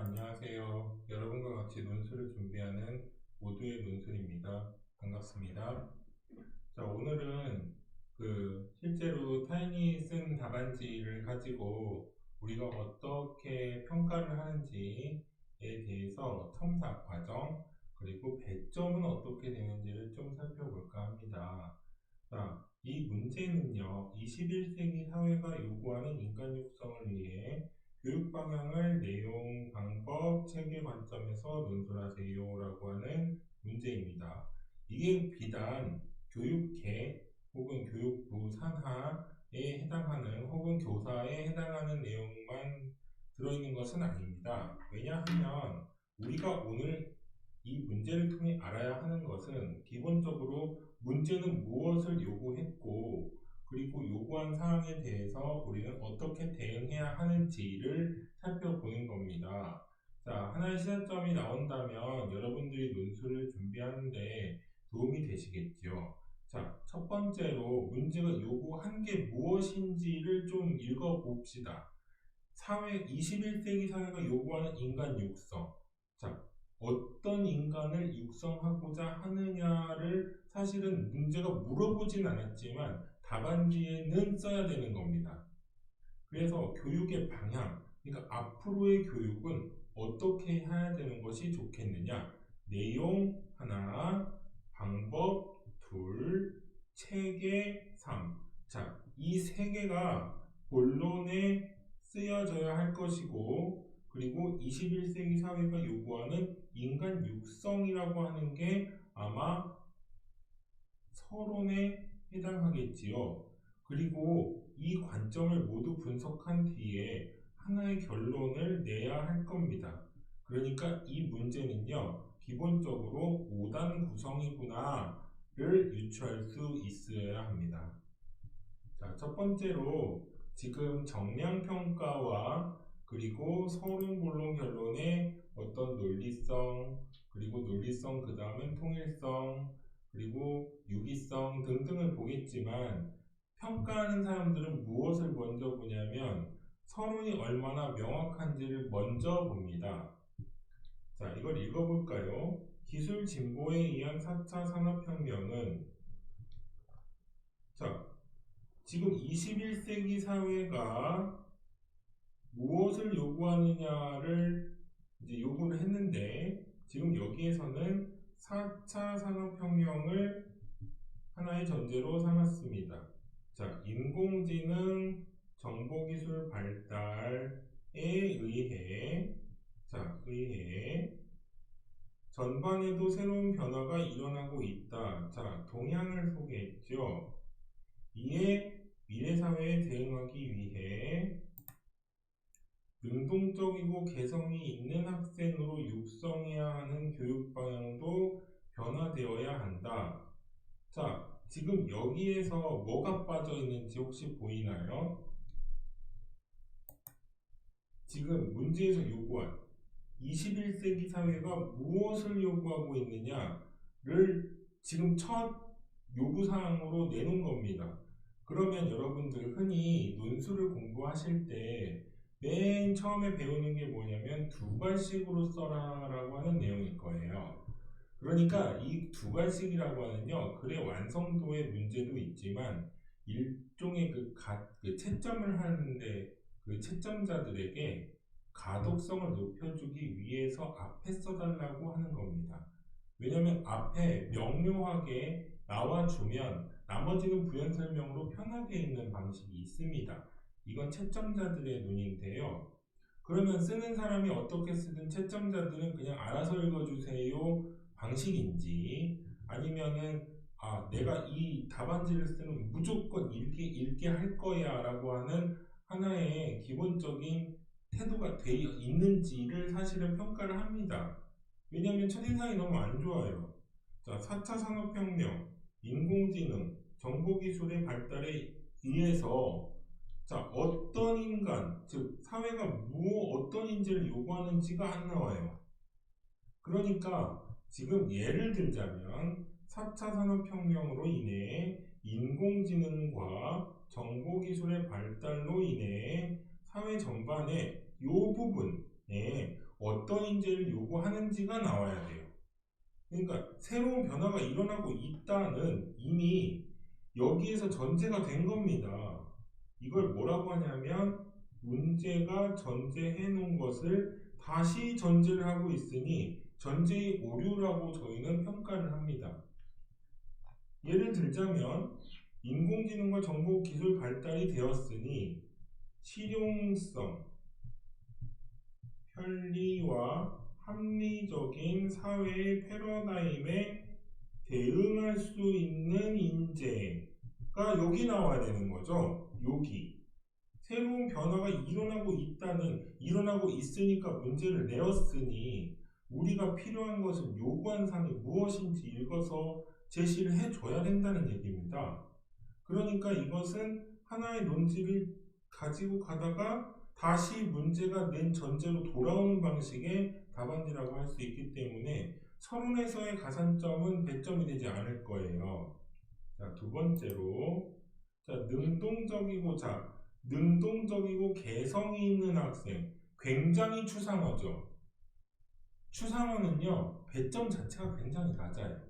안녕하세요. 여러분과 같이 논술을 준비하는 모두의 논술입니다. 반갑습니다. 자, 오늘은 실제로 타인이 쓴 답안지를 가지고 우리가 어떻게 평가를 하는지에 대해서 첨삭 과정, 그리고 배점은 어떻게 되는지를 좀 살펴볼까 합니다. 자, 이 문제는요, 21세기 사회가 요구하는 인간 육성을 위해 교육 방향을 내용, 방법, 체계 관점에서 논술하세요라고 하는 문제입니다. 이게 비단 교육계 혹은 교육부 산하에 해당하는 혹은 교사에 해당하는 내용만 들어있는 것은 아닙니다. 왜냐하면 우리가 오늘 이 문제를 통해 알아야 하는 것은 기본적으로 문제는 무엇을 요구했고, 그리고 요구한 사항에 대해서 우리는 어떻게 대응해야 하는지를 살펴보는 겁니다. 자, 하나의 시사점이 나온다면 여러분들이 논술을 준비하는데 도움이 되시겠죠. 자, 첫 번째로 문제가 요구한 게 무엇인지를 좀 읽어봅시다. 21세기 사회가 요구하는 인간 육성. 자, 어떤 인간을 육성하고자 하느냐를 사실은 문제가 물어보진 않았지만 답안지에는 써야 되는 겁니다. 그래서 교육의 방향, 그러니까 앞으로의 교육은 어떻게 해야 되는 것이 좋겠느냐? 내용 하나, 방법 둘, 체계 3. 자, 이 세 개가 본론에 쓰여져야 할 것이고, 그리고 21세기 사회가 요구하는 인간 육성이라고 하는 게 아마 서론에 해당하겠지요. 그리고 이 관점을 모두 분석한 뒤에 하나의 결론을 내야 할 겁니다. 그러니까 이 문제는요, 기본적으로 5단 구성이구나를 유추할 수 있어야 합니다. 자, 첫 번째로 지금 정량평가와 그리고 서론, 본론, 결론의 어떤 논리성, 그리고 논리성 그 다음은 통일성, 그리고 유기성 등등을 보겠지만 평가하는 사람들은 무엇을 먼저 보냐면 서론이 얼마나 명확한지를 먼저 봅니다. 자, 이걸 읽어볼까요? 기술 진보에 의한 4차 산업혁명은, 자, 지금 21세기 사회가 무엇을 요구하느냐를 이제 요구를 했는데, 지금 여기에서는 4차 산업혁명을 하나의 전제로 삼았습니다. 자, 인공지능, 정보기술 발달에 의해 전반에도 새로운 변화가 일어나고 있다. 자, 동향을 소개했죠. 이에 미래사회에 대응하기 위해 능동적이고 개성이 있는 학생으로 육성해야 하는 교육 방향도 변화되어야 한다. 자, 지금 여기에서 뭐가 빠져 있는지 혹시 보이나요? 지금 문제에서 요구한 21세기 사회가 무엇을 요구하고 있느냐를 지금 첫 요구사항으로 내놓은 겁니다. 그러면 여러분들 흔히 논술을 공부하실 때 맨 처음에 배우는 게 뭐냐면 두 갈씩으로 써라라고 하는 내용일 거예요. 그러니까 이 두 갈씩이라고 하는요, 글의 완성도의 문제도 있지만 일종의 그 채점을 하는데 그 채점자들에게 가독성을 높여주기 위해서 앞에 써달라고 하는 겁니다. 왜냐면 앞에 명료하게 나와주면 나머지는 부연 설명으로 편하게 읽는 방식이 있습니다. 이건 채점자들의 눈인데요. 그러면 쓰는 사람이 어떻게 쓰든 채점자들은 그냥 알아서 읽어주세요 방식인지, 아니면은 내가 이 답안지를 쓰면 무조건 읽게 할 거야 라고 하는 하나의 기본적인 태도가 되어 있는지를 사실은 평가를 합니다. 왜냐하면 첫인상이 너무 안 좋아요. 자, 4차 산업혁명, 인공지능, 정보기술의 발달에 의해서 자, 어떤 인간, 즉 사회가 어떤 인재를 요구하는지가 안 나와요. 그러니까 지금 예를 들자면 4차 산업혁명으로 인해 인공지능과 정보기술의 발달로 인해 사회 전반에 이 부분에 인재를 요구하는지가 나와야 돼요. 그러니까 새로운 변화가 일어나고 있다는 이미 여기에서 전제가 된 겁니다. 이걸 뭐라고 하냐면 문제가 전제해 놓은 것을 다시 전제를 하고 있으니 전제의 오류라고 저희는 평가를 합니다. 예를 들자면 인공지능과 정보기술 발달이 되었으니 실용성, 편리와 합리적인 사회의 패러다임에 대응할 수 있는 인재가 여기 나와야 되는 거죠. 여기. 새로운 변화가 일어나고 있으니까 문제를 내었으니 우리가 필요한 것은 요구한 사항이 무엇인지 읽어서 제시를 해줘야 된다는 얘기입니다. 그러니까 이것은 하나의 논지를 가지고 가다가 다시 문제가 낸 전제로 돌아오는 방식의 답안지라고 할 수 있기 때문에 서론에서의 가산점은 배점이 되지 않을 거예요. 자, 두 번째로 능동적이고 개성이 있는 학생. 굉장히 추상어죠. 추상어는요, 배점 자체가 굉장히 낮아요.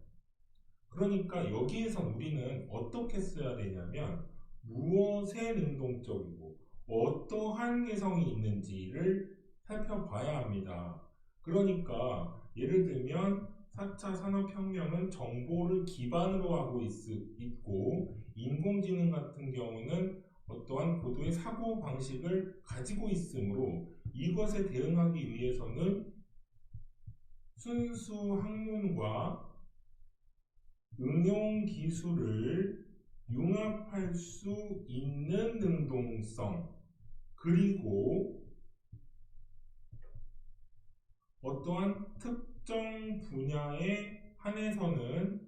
그러니까 여기에서 우리는 어떻게 써야 되냐면 무엇에 능동적이고 어떠한 개성이 있는지를 살펴봐야 합니다. 그러니까 예를 들면 4차 산업혁명은 정보를 기반으로 하고 있고 인공지능 같은 경우는 어떠한 고도의 사고방식을 가지고 있으므로 이것에 대응하기 위해서는 순수 학문과 응용 기술을 융합할 수 있는 능동성, 그리고 어떠한 특정 분야에 한해서는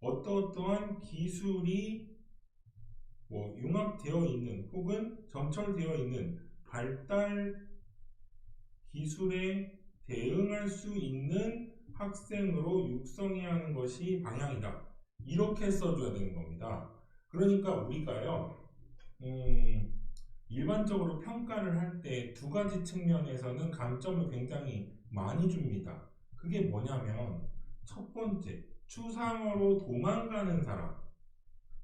어떠한 기술이 융합되어 있는 혹은 점철되어 있는 발달 기술에 대응할 수 있는 학생으로 육성해야 하는 것이 방향이다. 이렇게 써줘야 되는 겁니다. 그러니까 우리가요, 일반적으로 평가를 할 때 두 가지 측면에서는 감점을 굉장히 많이 줍니다. 그게 뭐냐면 첫 번째, 추상어로 도망가는 사람.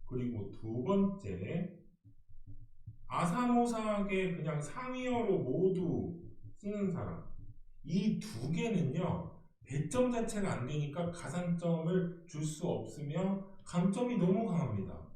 그리고 두 번째, 아사모사하게 그냥 상위어로 모두 쓰는 사람. 이 두 개는요, 배점 자체가 안 되니까 가산점을 줄 수 없으며 감점이 너무 강합니다.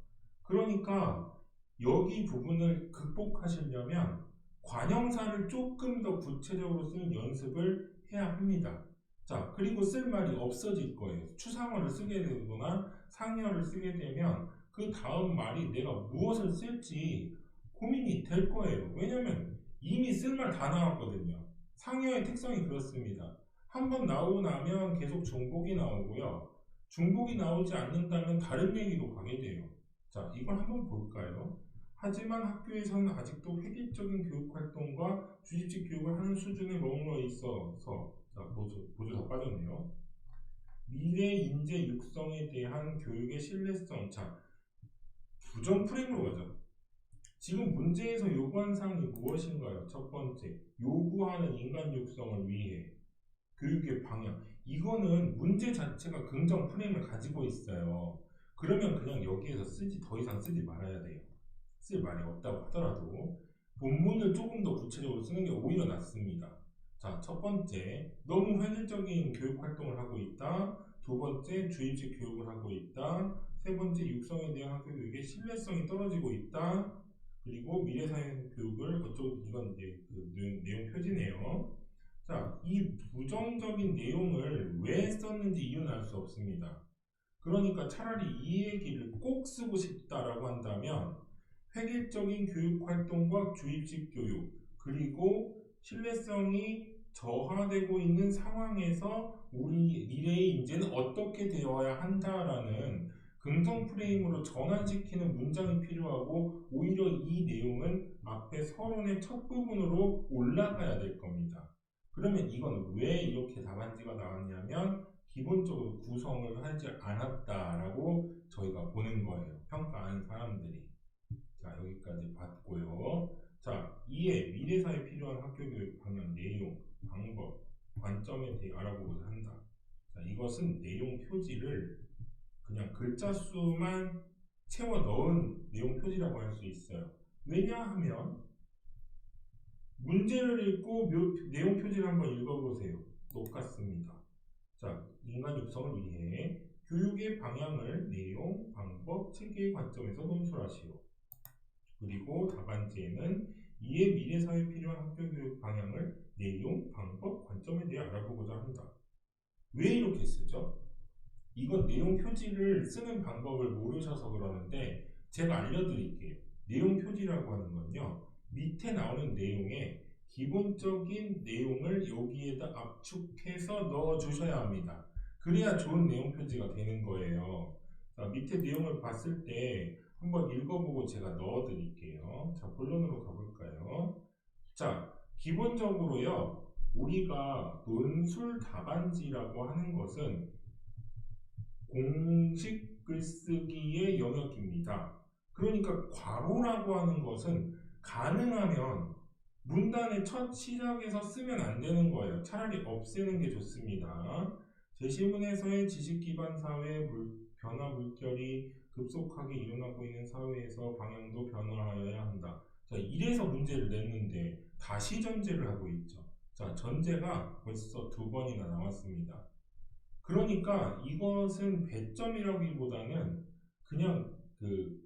그러니까 여기 부분을 극복하시려면 관형사를 조금 더 구체적으로 쓰는 연습을 해야 합니다. 자, 그리고 쓸 말이 없어질 거예요. 추상어를 쓰게 되거나 상위어를 쓰게 되면 그 다음 말이 내가 무엇을 쓸지 고민이 될 거예요. 왜냐면 이미 쓸 말 다 나왔거든요. 상위어의 특성이 그렇습니다. 한번 나오고 나면 계속 중복이 나오고요. 중복이 나오지 않는다면 다른 얘기로 가게 돼요. 자, 이걸 한번 볼까요? 하지만 학교에서는 아직도 획일적인 교육활동과 주입식 교육을 하는 수준에 머물러 있어서, 자, 보조 다 빠졌네요. 미래 인재 육성에 대한 교육의 신뢰성. 자, 부정 프레임으로 가죠. 지금 문제에서 요구한 사항이 무엇인가요? 첫 번째, 요구하는 인간 육성을 위해 교육의 방향. 이거는 문제 자체가 긍정 프레임을 가지고 있어요. 그러면 그냥 여기에서 더 이상 쓰지 말아야 돼요. 쓸 말이 없다고 하더라도 본문을 조금 더 구체적으로 쓰는 게 오히려 낫습니다. 자, 첫 번째, 너무 획일적인 교육 활동을 하고 있다. 두 번째, 주입식 교육을 하고 있다. 세 번째, 육성에 대한 학교 교육의 신뢰성이 떨어지고 있다. 그리고 미래사회 교육을 이건 이제 그 내용 표지네요. 자, 이 부정적인 내용을 왜 썼는지 이유는 알 수 없습니다. 그러니까 차라리 이 얘기를 꼭 쓰고 싶다라고 한다면 획일적인 교육 활동과 주입식 교육, 그리고 신뢰성이 저하되고 있는 상황에서 우리 미래의 인재는 어떻게 되어야 한다라는 긍정 프레임으로 전환시키는 문장이 필요하고, 오히려 이 내용은 앞에 서론의 첫 부분으로 올라가야 될 겁니다. 그러면 이건 왜 이렇게 답안지가 나왔냐면 기본적으로 구성을 하지 않았다라고 저희가 보는 거예요. 평가하는 사람들이. 자, 여기까지 봤고요. 자, 2에 미래사에 필요한 학교교육 방향 내용, 방법. 관점에 대해 알아보고자 한다. 자, 이것은 내용 표지를 그냥 글자 수만 채워 넣은 내용 표지라고 할 수 있어요. 왜냐하면 문제를 읽고 내용 표지를 한번 읽어보세요. 똑같습니다. 자, 인간 육성을 위해 교육의 방향을 내용, 방법, 체계의 관점에서 논술하시오. 그리고 답안지에는 이에 미래사회에 필요한 학교교육 방향을 내용, 방법, 관점에 대해 알아보고자 한다. 왜 이렇게 쓰죠? 이건 내용 표지를 쓰는 방법을 모르셔서 그러는데 제가 알려드릴게요. 내용 표지라고 하는 건요. 밑에 나오는 내용에 기본적인 내용을 여기에다 압축해서 넣어주셔야 합니다. 그래야 좋은 내용 표지가 되는 거예요. 자, 밑에 내용을 봤을 때 한번 읽어보고 제가 넣어드릴게요. 자, 본론으로 가볼까요? 자, 기본적으로요. 우리가 논술 답안지라고 하는 것은 공식 글쓰기의 영역입니다. 그러니까 괄호라고 하는 것은 가능하면 문단의 첫 시작에서 쓰면 안 되는 거예요. 차라리 없애는 게 좋습니다. 제시문에서의 지식 기반 사회 변화 물결이 급속하게 일어나고 있는 사회에서 방향도 변화하여야 한다. 자, 이래서 문제를 냈는데 다시 전제를 하고 있죠. 자, 전제가 벌써 2번이나 나왔습니다. 그러니까 이것은 배점이라기보다는 그냥 그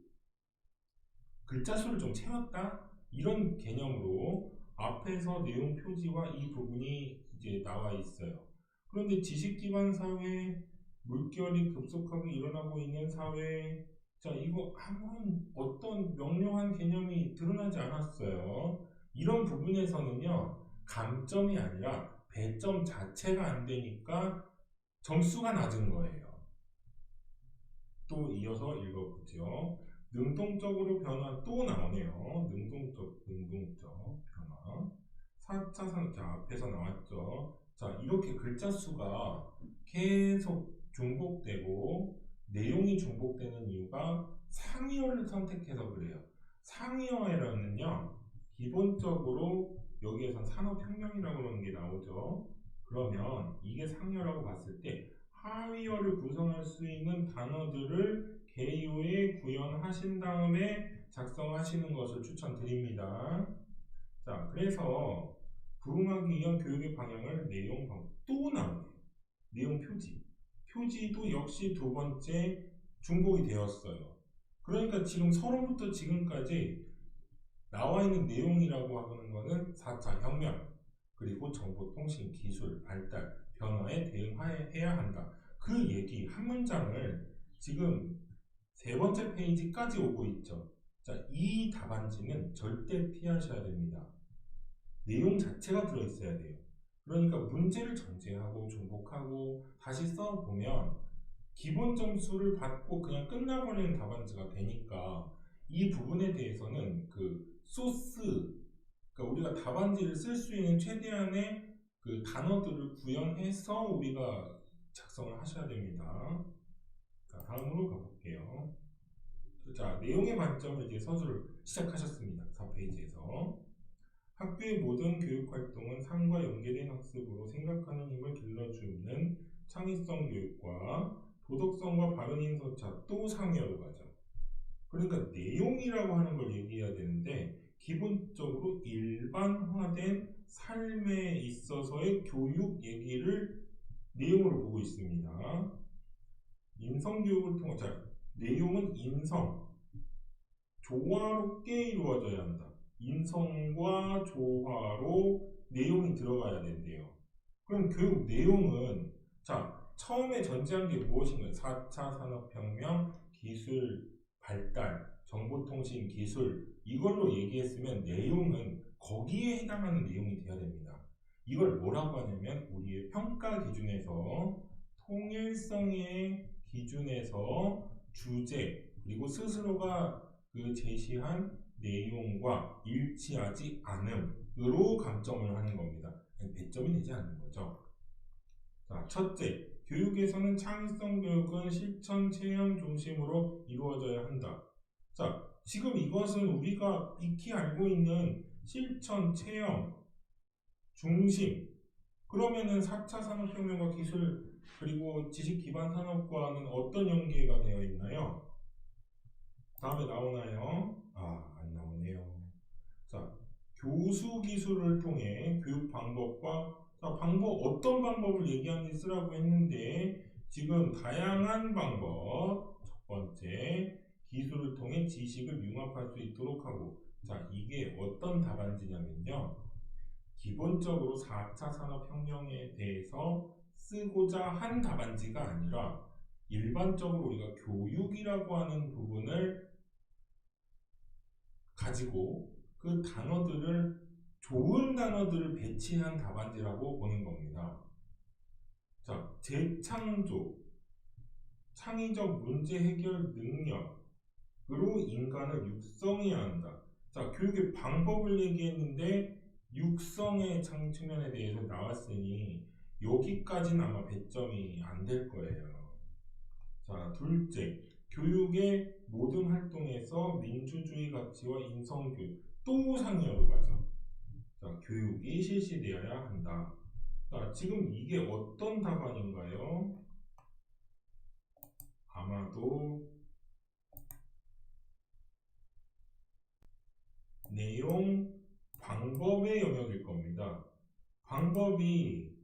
글자 수를 좀 채웠다? 이런 개념으로 앞에서 내용 표지와 이 부분이 이제 나와 있어요. 그런데 지식 기반 사회, 물결이 급속하게 일어나고 있는 사회, 자, 이거 아무런 어떤 명료한 개념이 드러나지 않았어요. 이런 부분에서는요, 감점이 아니라 배점 자체가 안 되니까 점수가 낮은 거예요. 또 이어서 읽어보죠. 능동적으로 변화 또 나오네요. 능동적 변화. 4차 산업, 자, 앞에서 나왔죠. 자, 이렇게 글자 수가 계속 중복되고 내용이 중복되는 이유가 상위어를 선택해서 그래요. 상위어에는요, 기본적으로 여기에선 산업혁명이라고 하는 게 나오죠. 그러면 이게 상위어라고 봤을 때 하위어를 구성할 수 있는 단어들을 개요에 구현하신 다음에 작성하시는 것을 추천드립니다. 자, 그래서 부응하기 위한 교육의 방향을 내용 또 나오네요. 내용 표지. 표지도 역시 2번째 중복이 되었어요. 그러니까 지금 서론부터 지금까지 나와 있는 내용이라고 하는 거는 4차 혁명, 그리고 정보통신 기술 발달, 변화에 대응해야 한다. 그 얘기 한 문장을 지금 3번째 페이지까지 오고 있죠. 자, 이 답안지는 절대 피하셔야 됩니다. 내용 자체가 들어있어야 돼요. 그러니까 문제를 전제하고 중복하고 다시 써보면 기본 점수를 받고 그냥 끝나버리는 답안지가 되니까 이 부분에 대해서는 그 소스, 그러니까 우리가 답안지를 쓸 수 있는 최대한의 그 단어들을 구현해서 우리가 작성을 하셔야 됩니다. 자, 다음으로 가볼게요. 자, 내용의 관점을 이제 서술을 시작하셨습니다. 4페이지에서. 학교의 모든 교육활동은 삶과 연계된 학습으로 생각하는 힘을 길러주는 창의성 교육과 도덕성과 바른 인서차 또 상위어로 가죠. 그러니까 내용이라고 하는 걸 얘기해야 되는데 기본적으로 일반화된 삶에 있어서의 교육 얘기를 내용으로 보고 있습니다. 인성교육을 통해, 자, 내용은 인성, 조화롭게 이루어져야 한다. 인성과 조화로 내용이 들어가야 된대요. 그럼 교육 내용은, 자, 처음에 전제한 게 무엇인가요? 4차 산업혁명, 기술 발달, 정보통신 기술, 이걸로 얘기했으면 내용은 거기에 해당하는 내용이 돼야 됩니다. 이걸 뭐라고 하냐면 우리의 평가 기준에서 통일성의 기준에서 주제 그리고 스스로가 그 제시한 내용과 일치하지 않음으로 감점을 하는 겁니다. 배점이 되지 않는 거죠. 자, 첫째, 교육에서는 창의성 교육은 실천 체험 중심으로 이루어져야 한다. 자, 지금 이것은 우리가 익히 알고 있는 실천 체험 중심, 그러면은 4차 산업혁명과 기술 그리고 지식 기반 산업과는 어떤 연계가 되어 있나요? 다음에 나오나요? 아, 안 나오네요. 자, 교수 기술을 통해 교육 방법과 자, 어떤 방법을 얘기하는지 쓰라고 했는데 지금 다양한 방법 첫 번째 기술을 통해 지식을 융합할 수 있도록 하고 자, 이게 어떤 답안지냐면요. 기본적으로 4차 산업혁명에 대해서 쓰고자 한 답안지가 아니라 일반적으로 우리가 교육이라고 하는 부분을 가지고 그 단어들을 좋은 단어들을 배치한 답안지라고 보는 겁니다. 자, 재창조, 창의적 문제 해결 능력으로 인간을 육성해야 한다. 자, 교육의 방법을 얘기했는데 육성의 측면에 대해서 나왔으니 여기까지는 아마 배점이 안 될 거예요. 자, 둘째, 교육의 모든 활동에서 민주주의 가치와 인성교육, 또 상이어로 가죠. 자, 교육이 실시되어야 한다. 자, 지금 이게 어떤 답안인가요? 아마도 내용, 방법의 영역일 겁니다. 방법이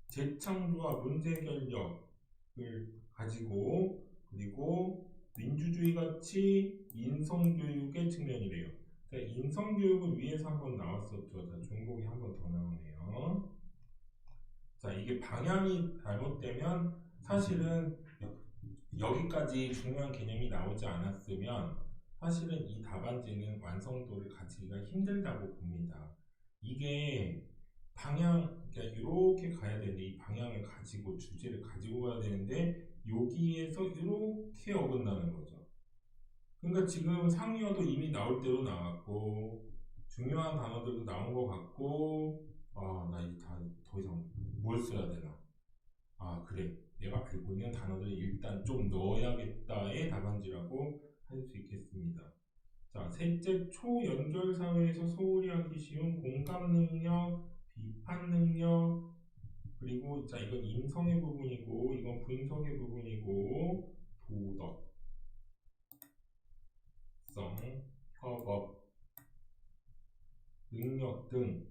재창조와 문제 해결력을 가지고 그리고 민주주의 가치, 인성교육의 측면이래요. 자, 인성교육은 위에서 한번 나왔었죠. 자, 중복이 한 번 더 나오네요. 자, 이게 방향이 잘못되면 사실은 여기까지 중요한 개념이 나오지 않았으면 사실은 이 답안지는 완성도를 가지기가 힘들다고 봅니다. 이게 그러니까 이렇게 가야 되는데 이 방향을 가지고 주제를 가지고 가야 되는데 여기에서 이렇게 어긋나는 거죠. 그러니까 지금 상위어도 이미 나올 대로 나왔고 중요한 단어들도 나온 것 같고 나 이제 더 이상 뭘 써야 되나? 아, 그래. 내가 알고 있는 단어들을 일단 좀 넣어야겠다의 답안지라고 할 수 있겠습니다. 자, 셋째, 초연결 사회에서 소홀히 하기 쉬운 공감 능력, 비판 능력, 그리고 자, 이건 인성의 부분이고, 이건 분석의 부분이고, 도덕성, 협업, 능력 등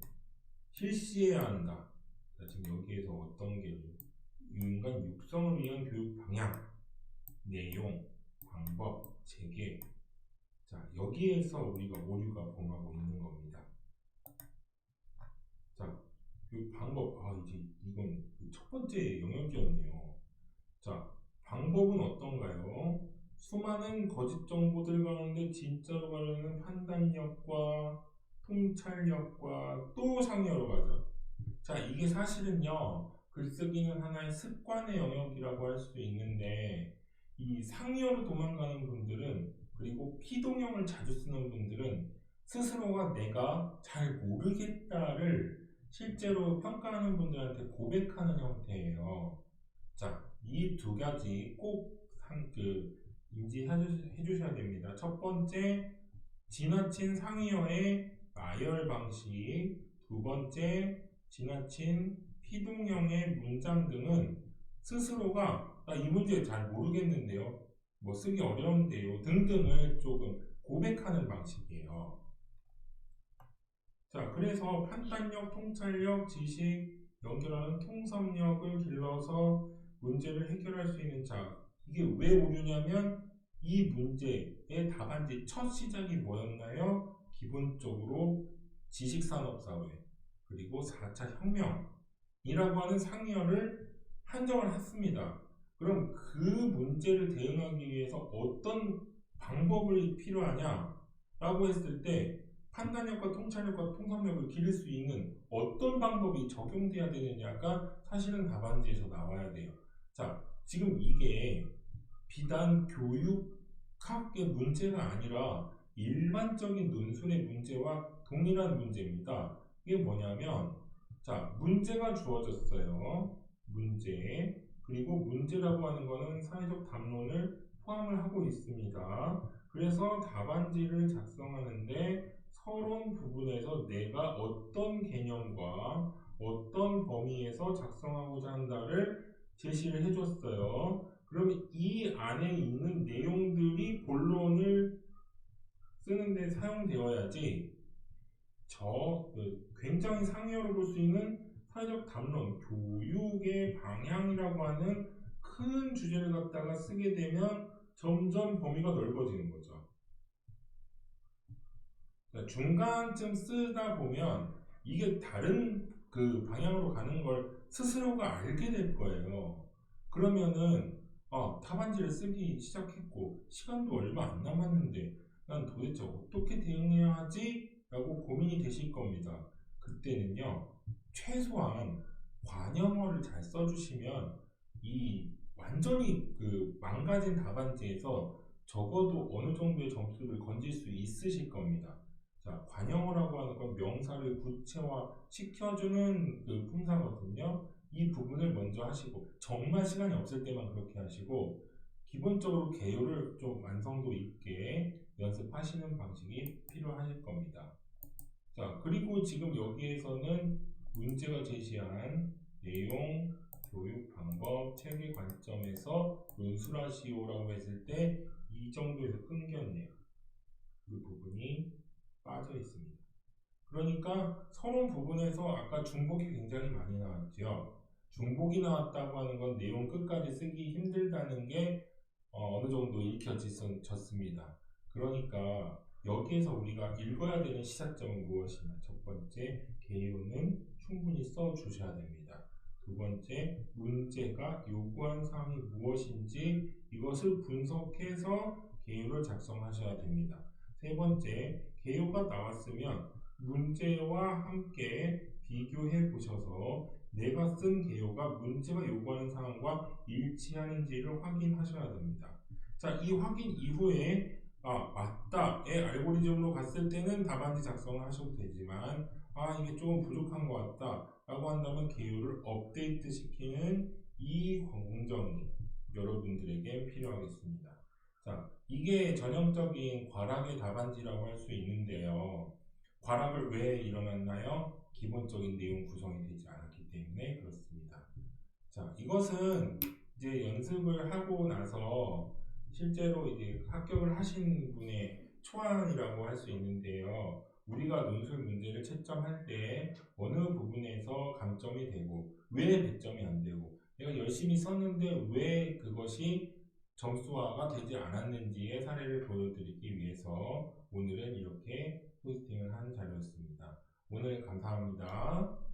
실시해야 한다. 자, 지금 여기에서 어떤 게 인간 육성을 위한 교육 방향, 내용, 방법, 체계. 자, 여기에서 우리가 오류가 범하고 있는 겁니다. 자, 그 방법, 이제 이건 첫 번째 영역이었네요. 자, 방법은 어떤가요? 수많은 거짓 정보들 가운데 진짜로 가려는 판단력과 통찰력과 또 상여로 가죠. 자, 이게 사실은요, 글쓰기는 하나의 습관의 영역이라고 할 수 있는데, 이 상여로 도망가는 분들은, 그리고 피동형을 자주 쓰는 분들은 스스로가 내가 잘 모르겠다를 실제로 평가하는 분들한테 고백하는 형태예요. 자, 이 두 가지 꼭 인지해 주셔야 됩니다. 첫 번째, 지나친 상위어의 나열 방식. 두 번째, 지나친 피동형의 문장 등은 스스로가 이 문제 잘 모르겠는데요. 뭐 쓰기 어려운데요. 등등을 조금 고백하는 방식이에요. 자, 그래서 판단력, 통찰력, 지식, 연결하는 통섭력을 길러서 문제를 해결할 수 있는 이게 왜 오류냐면 이 문제의 답안지 첫 시작이 뭐였나요? 기본적으로 지식산업사회 그리고 4차 혁명이라고 하는 상여를 한정을 했습니다. 그럼 그 문제를 대응하기 위해서 어떤 방법이 필요하냐라고 했을 때 판단력과 통찰력과 통섭력을 기를 수 있는 어떤 방법이 적용돼야 되느냐가 사실은 답안지에서 나와야 돼요. 자, 지금 이게 비단 교육학의 문제가 아니라 일반적인 논술의 문제와 동일한 문제입니다. 이게 뭐냐면, 자, 문제가 주어졌어요. 문제. 그리고 문제라고 하는 거는 사회적 담론을 포함을 하고 있습니다. 그래서 답안지를 작성하는데 서론 부분에서 내가 어떤 개념과 어떤 범위에서 작성하고자 한다를 제시를 해줬어요. 그러면 이 안에 있는 내용들이 본론을 쓰는데 사용되어야지 굉장히 상이어로 볼 수 있는 사회적 담론, 교육의 방향이라고 하는 큰 주제를 갖다가 쓰게 되면 점점 범위가 넓어지는 거죠. 중간쯤 쓰다 보면 이게 다른 그 방향으로 가는 걸 스스로가 알게 될 거예요. 그러면은 답안지를 쓰기 시작했고 시간도 얼마 안 남았는데 난 도대체 어떻게 대응해야 하지? 라고 고민이 되실 겁니다. 그때는요, 최소한 관형어를 잘 써주시면 이 완전히 그 망가진 답안지에서 적어도 어느 정도의 점수를 건질 수 있으실 겁니다. 자, 관형어라고 하는 건 명사를 구체화 시켜주는 그 품사거든요. 이 부분을 먼저 하시고, 정말 시간이 없을 때만 그렇게 하시고, 기본적으로 개요를 좀 완성도 있게 연습하시는 방식이 필요하실 겁니다. 자, 그리고 지금 여기에서는 문제가 제시한 내용, 교육 방법, 체계 관점에서 논술하시오라고 했을 때 이 정도에서 끊겼네요. 그 부분이 빠져 있습니다. 그러니까 서론 부분에서 아까 중복이 굉장히 많이 나왔죠. 중복이 나왔다고 하는 건 내용 끝까지 쓰기 힘들다는 게 어느 정도 읽혀졌습니다. 그러니까 여기에서 우리가 읽어야 되는 시사점은 무엇이냐? 첫 번째, 개요는 충분히 써주셔야 됩니다. 두 번째, 문제가 요구한 사항이 무엇인지 이것을 분석해서 개요를 작성하셔야 됩니다. 세 번째, 개요가 나왔으면 문제와 함께 비교해 보셔서 내가 쓴 개요가 문제가 요구하는 사항과 일치하는지를 확인하셔야 됩니다. 자, 이 확인 이후에 맞다의 알고리즘으로 갔을 때는 답안지 작성을 하셔도 되지만 이게 조금 부족한 것 같다 라고 한다면 개요를 업데이트 시키는 이 공정이 여러분들에게 필요하겠습니다. 자, 이게 전형적인 과락의 답안지라고 할 수 있는데요. 과락을 왜 일어났나요? 기본적인 내용 구성이 되지 않았기 때문에 그렇습니다. 자, 이것은 이제 연습을 하고 나서 실제로 이제 합격을 하신 분의 초안이라고 할 수 있는데요. 우리가 논술 문제를 채점할 때 어느 부분에서 감점이 되고 왜 100점이 안 되고 내가 열심히 썼는데 왜 그것이 점수화가 되지 않았는지의 사례를 보여드리기 위해서 오늘은 이렇게 포스팅을 한 자료였습니다. 오늘 감사합니다.